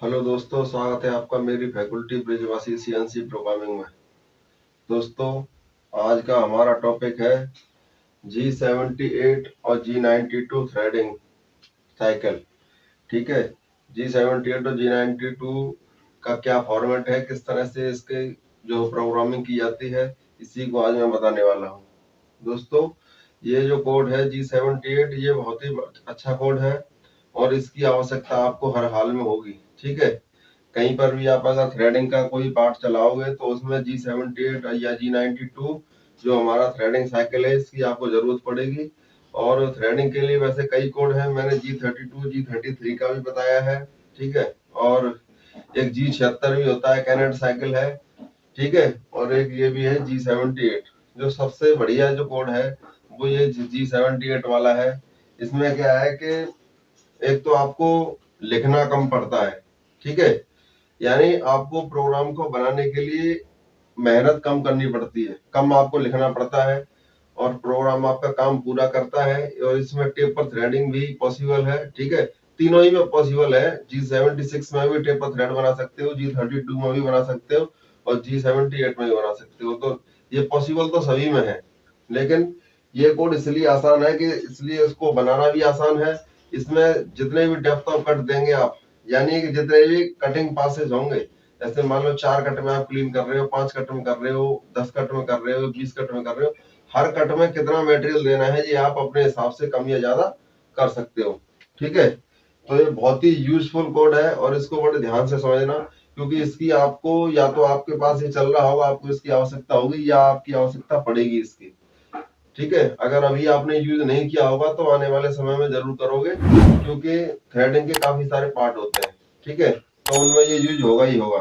Hello दोस्तों, स्वागत है आपका मेरी फैकल्टी ब्रिजवासी सीएनसी प्रोग्रामिंग में। दोस्तों, आज का हमारा टॉपिक है G78 और G92 थ्रेडिंग साइकिल। ठीक है, G78 और G92 का क्या फॉर्मेट है, किस तरह से इसके जो प्रोग्रामिंग की जाती है, इसी को आज मैं बताने वाला हूँ। दोस्तों, ये जो कोड है G78, ये बहुत ही अच्छा कोड है और इसकी आवश्यकता आपको हर हाल में होगी। ठीक है, कहीं पर भी आप अगर थ्रेडिंग का कोई पार्ट चलाओगे तो उसमें G78 या G92 जो हमारा थ्रेडिंग साइकिल है, इसकी आपको जरूरत पड़ेगी। और थ्रेडिंग के लिए वैसे कई कोड हैं, मैंने G32 G33 का भी बताया है। ठीक है, और एक G76 भी होता है, कैनेट साइकिल है। ठीक है, और एक ये भी है G78। जो सबसे बढ़िया जो कोड है वो ये G78 वाला है। इसमें क्या है कि एक तो आपको लिखना कम पड़ता है। ठीक है, यानी आपको प्रोग्राम को बनाने के लिए मेहनत कम करनी पड़ती है, कम आपको लिखना पड़ता है और प्रोग्राम आपका काम पूरा करता है। और इसमें टेपर थ्रेडिंग भी पॉसिबल है। ठीक है, तीनों ही में पॉसिबल है। G76 में भी टेपर थ्रेड बना सकते हो, G32 में भी बना सकते हो और G78 में भी बना सकते हो। तो ये पॉसिबल तो सभी में है, लेकिन ये कोड इसलिए आसान है कि इसलिए इसको बनाना भी आसान है। इसमें जितने भी डेप्थ ऑफ कट देंगे आप, यानी कि जितने भी कटिंग पासेज होंगे, जैसे मान लो 4 कट में आप क्लीन कर रहे हो, 5 कट में कर रहे हो, 10 कट में कर रहे हो, 20 कट में कर रहे हो, हर कट में कितना मटेरियल देना है ये आप अपने हिसाब से कम या ज्यादा कर सकते हो। ठीक है, तो ये बहुत ही यूजफुल कोड है और इसको बड़े ध्यान से समझना, क्योंकि इसकी आपको या तो आपके पास ये चल रहा होगा, आपको इसकी आवश्यकता होगी या आपकी आवश्यकता पड़ेगी इसकी। ठीक है, अगर अभी आपने यूज नहीं किया होगा तो आने वाले समय में जरूर करोगे, क्योंकि थ्रेडिंग के काफी सारे पार्ट होते हैं। ठीक है, तो उनमें ये यूज होगा ही होगा,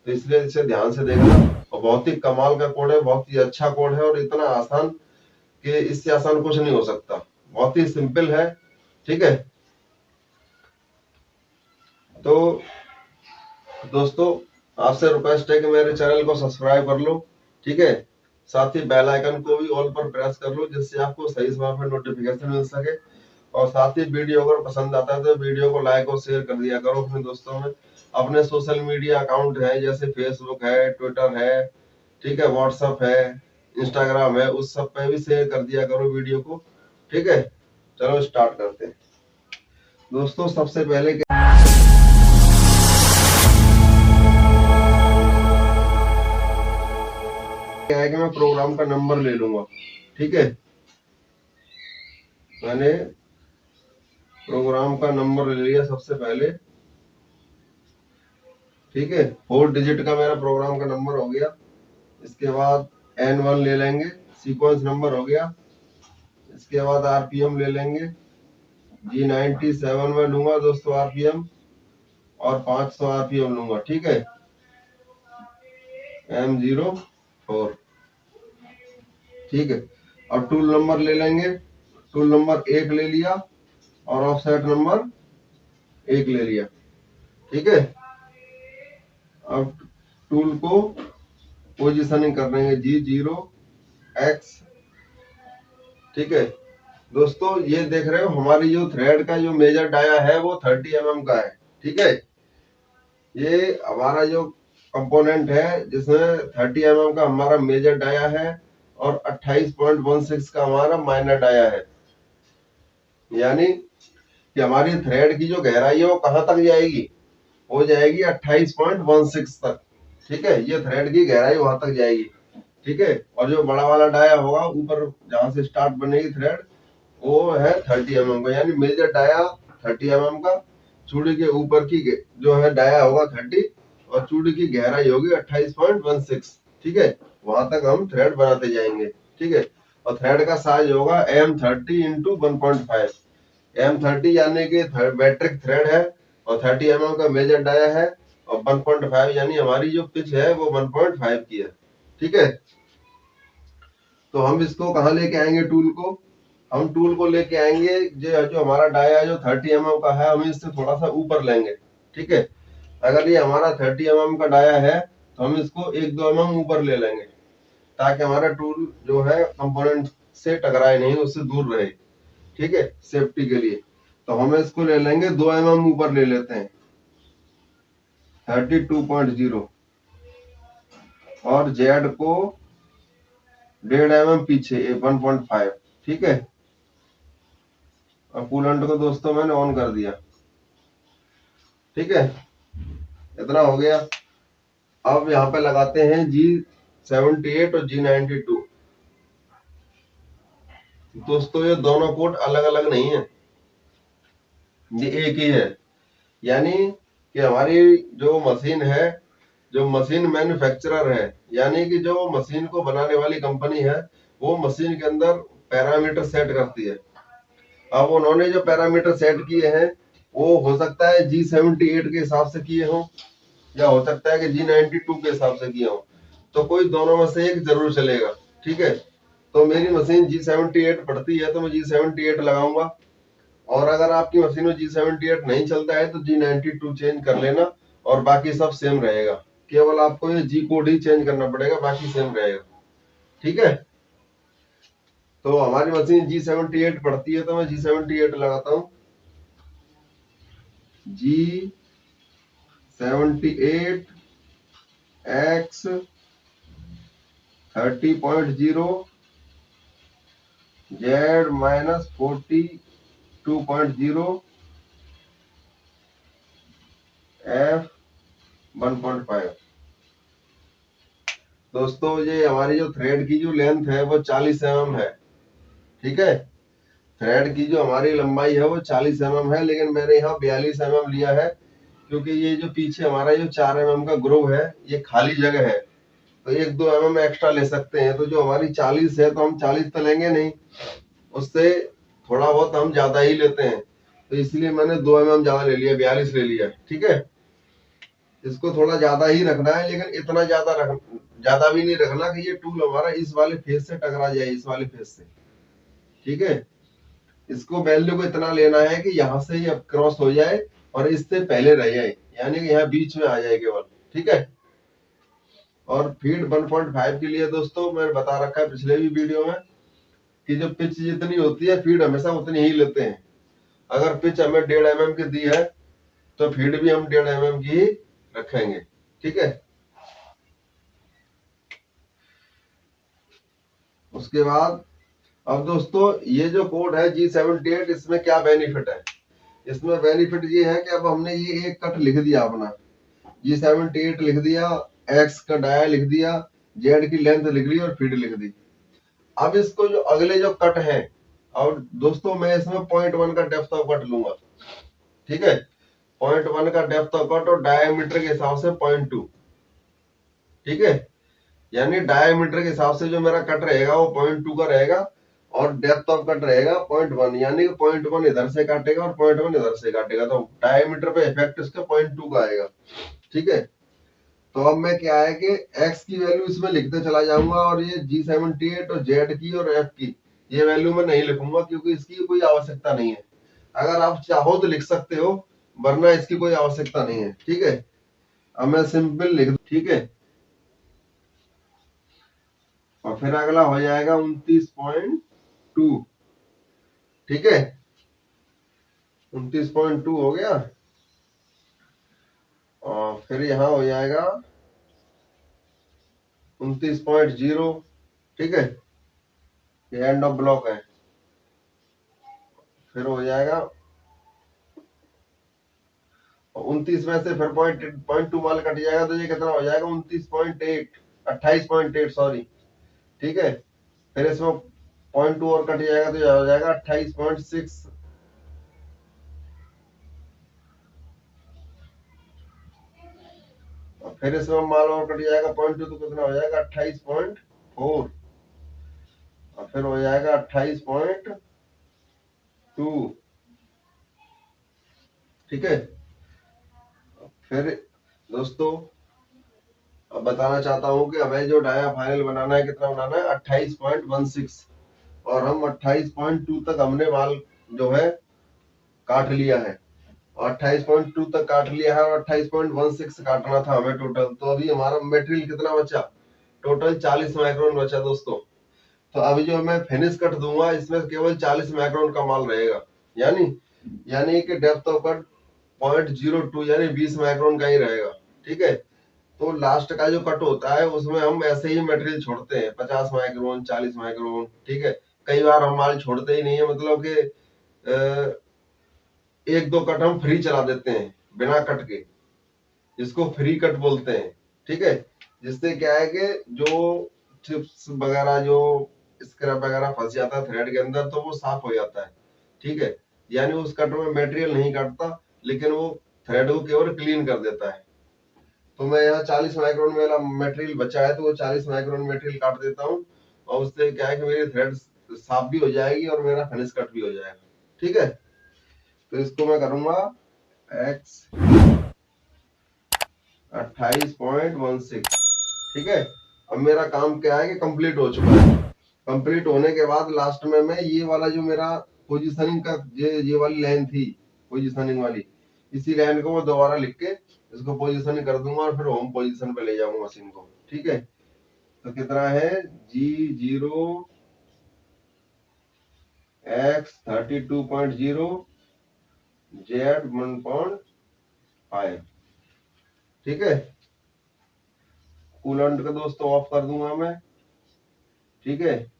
तो इसलिए इसे ध्यान से देखना। और बहुत ही कमाल का कोड है, बहुत ही अच्छा कोड है और इतना आसान कि इससे आसान कुछ नहीं हो सकता। बहुत ही सिंपल है। ठीक है, तो दोस्तों, आपसे रिक्वेस्ट है कि मेरे चैनल को सब्सक्राइब कर लो। ठीक है, साथ ही बेल आइकन को भी ऑल पर प्रेस कर लो, जिससे आपको सही समय पर नोटिफिकेशन मिल सके। और साथ ही वीडियो अगर पसंद आता है तो वीडियो को लाइक और शेयर कर दिया करो अपने दोस्तों में। अपने सोशल मीडिया अकाउंट है, जैसे फेसबुक है, ट्विटर है, ठीक है, व्हाट्सएप है, इंस्टाग्राम है, उस सब पे भी शेयर कर दिया करो वीडियो को। ठीक है, चलो स्टार्ट करते हैं। दोस्तों, सबसे पहले क्या है कि मैं प्रोग्राम का नंबर ले लूंगा। ठीक है, मैंने प्रोग्राम का नंबर ले लिया सबसे पहले। ठीक है, 4 डिजिट का मेरा प्रोग्राम का नंबर हो गया। इसके बाद N1 ले लेंगे, सीक्वेंस नंबर हो गया। इसके बाद आरपीएम ले लेंगे, G97 में लूंगा दोस्तों आरपीएम, और 500 आरपीएम लूंगा। ठीक है, M04। ठीक है, अब टूल नंबर ले लेंगे, टूल नंबर 1 ले लिया और ऑफसेट नंबर 1 ले लिया। ठीक है, अब टूल को पोजीशनिंग कर देंगे G0X। ठीक है दोस्तों, ये देख रहे हो हमारी जो थ्रेड का जो मेजर डाया है वो 30 mm का है। ठीक है, ये हमारा जो कंपोनेंट है जिसमें 30 mm का हमारा मेजर डाया है और 28.16 का हमारा माइनर डाया है। यानी कि हमारी थ्रेड की जो गहराई है वो कहां तक जाएगी, हो जाएगी 28.16 तक। ठीक है, ये थ्रेड की गहराई वहां तक जाएगी। ठीक है, और जो बड़ा वाला डाया होगा ऊपर जहां से स्टार्ट बनेगी थ्रेड, वो है 30 mm का, यानी मेजर डाया 30 mm का, चूड़ी के ऊपर की जो है डाया होगा 30 और चूड़ी की गहराई होगी 28.16। ठीक है, वहां तक हम थ्रेड बनाते जाएंगे। ठीक है, और थ्रेड का साइज होगा M30 इंटू 1.5। M30 यानी कि मैट्रिक थ्रेड है और 30 mm का मेजर डाया है, और 1.5 यानी हमारी जो पिच है वो 1.5 की है। ठीक है, तो हम इसको कहाँ लेके आएंगे, टूल को हम टूल को लेके आएंगे जो हमारा डाया जो 30 mm का है, हम इससे थोड़ा सा ऊपर लेंगे। ठीक है, अगर ये हमारा 30 mm का डाया है तो हम इसको 1-2 mm ऊपर ले लेंगे, ताकि हमारा टूल जो है कंपोनेंट से टकराए नहीं, उससे दूर रहे। ठीक है, सेफ्टी के लिए। तो हम इसको ले लेंगे 2 mm ऊपर ले लेते हैं। 32.0 और जेड को 1.5 mm पीछे 1.5। ठीक है, अब कूलेंट को दोस्तों मैंने ऑन कर दिया। ठीक है, इतना हो गया। अब यहाँ पे लगाते हैं G78 और G92। दोस्तों ये दोनों कोड अलग अलग नहीं है, ये एक ही है। यानी कि हमारी जो मशीन है, जो मशीन मैन्युफैक्चरर है, यानी कि जो मशीन को बनाने वाली कंपनी है, वो मशीन के अंदर पैरामीटर सेट करती है। अब उन्होंने जो पैरामीटर सेट किए हैं वो हो सकता है G78 के हिसाब से किए हों, या हो सकता है कि G92 के हिसाब से किए हों, तो कोई दोनों में से एक जरूर चलेगा। ठीक है, तो मेरी मशीन G78 पड़ती है तो मैं G78 लगाऊंगा, और अगर आपकी मशीन में G78 नहीं चलता है तो G92 चेंज कर लेना, और बाकी सब सेम रहेगा। केवल आपको ये G कोड ही चेंज करना पड़ेगा, बाकी सेम रहेगा। ठीक है, तो हमारी मशीन G78 पड़ती है तो मैं G78 लगाता हूँ। G78 X 30.0 Z -42.0 F 1.5। दोस्तों ये हमारी जो थ्रेड की जो लेंथ है वो 40 mm है। ठीक है, थ्रेड की जो हमारी लंबाई है वो 40 mm है, लेकिन मैंने यहाँ 42 mm लिया है, क्योंकि ये जो पीछे हमारा जो 4 mm का ग्रूव है ये खाली जगह है, तो 1-2 mm एक्स्ट्रा ले सकते हैं। तो जो हमारी 40 है तो हम 40 तो लेंगे नहीं, उससे थोड़ा बहुत हम ज्यादा ही लेते हैं, तो इसलिए मैंने 2 mm ज्यादा ले लिया, 42 ले लिया। ठीक है, इसको थोड़ा ज्यादा ही रखना है, लेकिन इतना ज्यादा भी नहीं रखना कि ये टूल हमारा इस वाले फेस से टकरा जाए, इस वाले फेस से। ठीक है, इसको वैल्यू को इतना लेना है कि यहाँ से ये क्रॉस हो जाए और इससे पहले रह जाए, यानी कि यहाँ बीच में आ जाए केवल। ठीक है, और फीड 1.5 के लिए दोस्तों मैंने बता रखा है पिछले भी वीडियो में कि जो पिच जितनी होती है फीड हमेशा उतनी ही लेते हैं। अगर पिच हमें 1.5 mm की दी है तो फीड भी हम 1.5 mm की ही रखेंगे। ठीक है, उसके बाद अब दोस्तों ये जो कोड है G78, इसमें क्या बेनिफिट है? इसमें बेनिफिट ये है कि अब हमने ये एक कट लिख दिया अपना, G78 लिख दिया, X का डाया लिख दिया, Z की लेंथ लिख ली और फीड लिख दी। अब इसको जो अगले जो कट है, और दोस्तों मैं इसमें 0.1 का डेप्थ ऑफ कट लूंगा। ठीक है, 0.1 का डेप्थ ऑफ कट और डायमीटर के हिसाब से 0.2। ठीक है, यानी डायमीटर के हिसाब से जो मेरा कट रहेगा वो 0.2 का रहेगा, और डेप्थ ऑफ कट रहेगा 0.1, यानी कि 0.1 इधर से काटेगा और 0.1 इधर से काटेगा, तो डायमीटर पे इफेक्ट इसका 0.2 का आएगा। ठीक है, तो अब मैं क्या है कि x की वैल्यू इसमें लिखते चला जाऊंगा, और ये G78 और Z की और F की ये वैल्यू मैं नहीं लिखूंगा, क्योंकि इसकी कोई आवश्यकता नहीं है। अगर आप चाहो तो लिख सकते हो, वरना इसकी कोई आवश्यकता नहीं है। ठीक है, अब मैं सिंपल लिख दूं। ठीक है, और फिर अगला हो जाएगा 29.2। ठीक है, 29.2 हो गया, और फिर यहाँ हो जाएगा 29.0। ठीक है, ये एंड ऑफ ब्लॉक है। फिर हो जाएगा 29 में से फिर 0.2 माल कट जाएगा, तो ये कितना हो जाएगा 29.8, 28.8 सॉरी। ठीक है, फिर इसमें 0.2 और कट जाएगा तो ये हो जाएगा 28.6। फिर इसमें माल और कट जाएगा 0.2, तो कितना हो जाएगा 28.4, और फिर हो जाएगा 28.2। ठीक है, फिर दोस्तों अब बताना चाहता हूँ कि हमें जो डाया फाइनल बनाना है, कितना बनाना है 28.16, और हम 28.2 तक हमने माल जो है काट लिया है, और 28.2 तक काट लिया है, और 28.16 काटना था हमें टोटल। तो अभी हमारा मटेरियल कितना बचा? टोटल 40 माइक्रोन बचा दोस्तों। तो अभी जो मैं फिनिश कट दूंगा इसमें केवल 40 माइक्रोन का माल रहेगा, यानी कि डेप्थ ऑफ कट 0.02 यानी 20 माइक्रोन का ही रहेगा। ठीक है। तो लास्ट का जो कट होता है उसमें हम ऐसे ही मटेरियल छोड़ते हैं, 50 माइक्रोन 40 माइक्रोन, ठीक है। कई बार हम माल छोड़ते ही नहीं है, मतलब कि एक दो कट हम फ्री चला देते हैं बिना कट के, जिसको फ्री कट बोलते हैं, ठीक है। जिससे क्या है कि जो चिप्स वगैरह जो स्क्रैप वगैरह फंस जाता है थ्रेड के अंदर तो वो साफ हो जाता है, ठीक है। यानी उस कट में मटेरियल नहीं काटता, लेकिन वो थ्रेड को केवल क्लीन कर देता है। तो मैं यहाँ 40 माइक्रोन मेरा मटेरियल बचा है तो वो 40 माइक्रोन मटेरियल काट देता हूँ, और उससे क्या है कि मेरी थ्रेड साफ भी हो जाएगी और मेरा फिनिश कट भी हो जाएगा, ठीक है। तो इसको मैं करूंगा एक्स 28.16, ठीक है। अब मेरा काम क्या है कि कंप्लीट हो चुका है। कंप्लीट होने के बाद लास्ट में मैं ये वाला जो मेरा पोजीशनिंग का ये वाली लाइन थी पोजीशनिंग वाली, इसी लाइन को मैं दोबारा लिख के इसको पोजीशनिंग कर दूंगा और फिर होम पोजीशन पे ले जाऊंगा मशीन को, ठीक है। तो कितना है G0 X32.0 Z1.5, ठीक है। कूलेंट का दोस्तों ऑफ कर दूंगा मैं, ठीक है।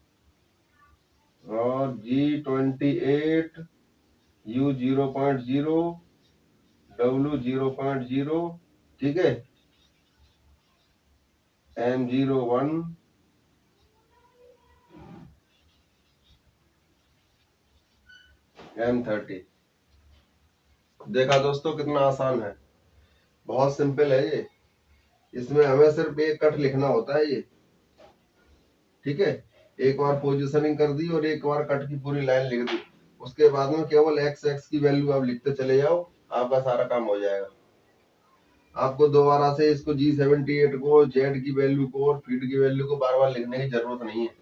और G28 U0.0 W0.0, ठीक है। M01 M30। देखा दोस्तों कितना आसान है, बहुत सिंपल है ये। इसमें हमें सिर्फ एक कट लिखना होता है ये, ठीक है। एक बार पोजीशनिंग कर दी और एक बार कट की पूरी लाइन लिख दी, उसके बाद में केवल एक्स एक्स की वैल्यू आप लिखते चले जाओ, आपका सारा काम हो जाएगा। आपको दोबारा से इसको G78 को, जेड की वैल्यू को और फीट की वैल्यू को बार बार लिखने की जरूरत नहीं है।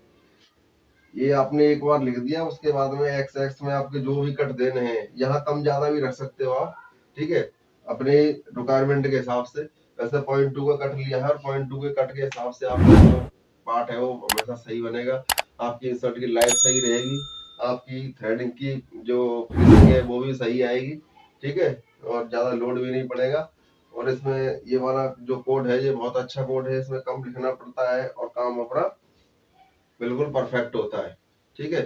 ये आपने एक बार लिख दिया, उसके बाद में एक्स एक्स में आपके जो भी कट देने हैं, यहाँ कम ज्यादा भी रख सकते हो आप, ठीक है, अपने रिक्वायरमेंट के हिसाब से। वैसे 0.2 का कट लिया है और 0.2 के कट के हिसाब से आपका जो पार्ट है वो हमेशा सही बनेगा। आपकी इंसर्ट की लाइफ सही रहेगी, आपकी थ्रेडिंग की जो फिनिशिंग है वो भी सही आएगी, ठीक है। और ज्यादा लोड भी नहीं पड़ेगा। और इसमें ये वाला जो कोड है ये बहुत अच्छा कोड है, इसमें कम लिखना पड़ता है और काम अपना बिल्कुल परफेक्ट होता है, ठीक है।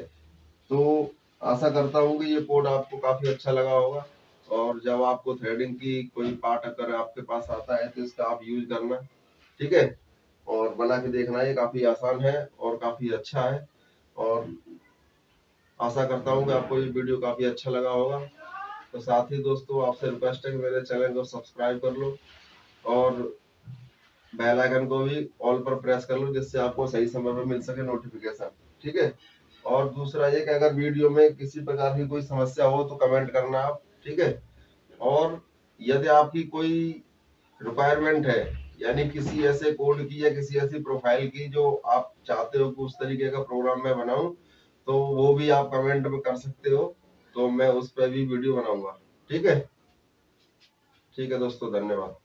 तो आशा करता हूँ कि ये कोड आपको काफी अच्छा लगा होगा, और जब आपको थ्रेडिंग की कोई पार्ट अगर आपके पास आता है तो इसका आप यूज करना, ठीक है। और बना के देखना, ये काफी आसान है और काफी अच्छा है। और आशा करता हूँ कि आपको ये वीडियो काफी अच्छा लगा होगा। तो साथ ही दोस्तों आपसे रिक्वेस्ट है कि मेरे चैनल को सब्सक्राइब कर लो और बेल आइकन को भी ऑल पर प्रेस कर लो, जिससे आपको सही समय पर मिल सके नोटिफिकेशन, ठीक है। और दूसरा ये कि अगर वीडियो में किसी प्रकार की कोई समस्या हो तो कमेंट करना आप, ठीक है। और यदि आपकी कोई रिक्वायरमेंट है, यानी किसी ऐसे कोड की या किसी ऐसी प्रोफाइल की जो आप चाहते हो कि उस तरीके का प्रोग्राम मैं बनाऊं, तो वो भी आप कमेंट में कर सकते हो, तो मैं उस पर भी वीडियो बनाऊंगा, ठीक है। ठीक है दोस्तों, धन्यवाद।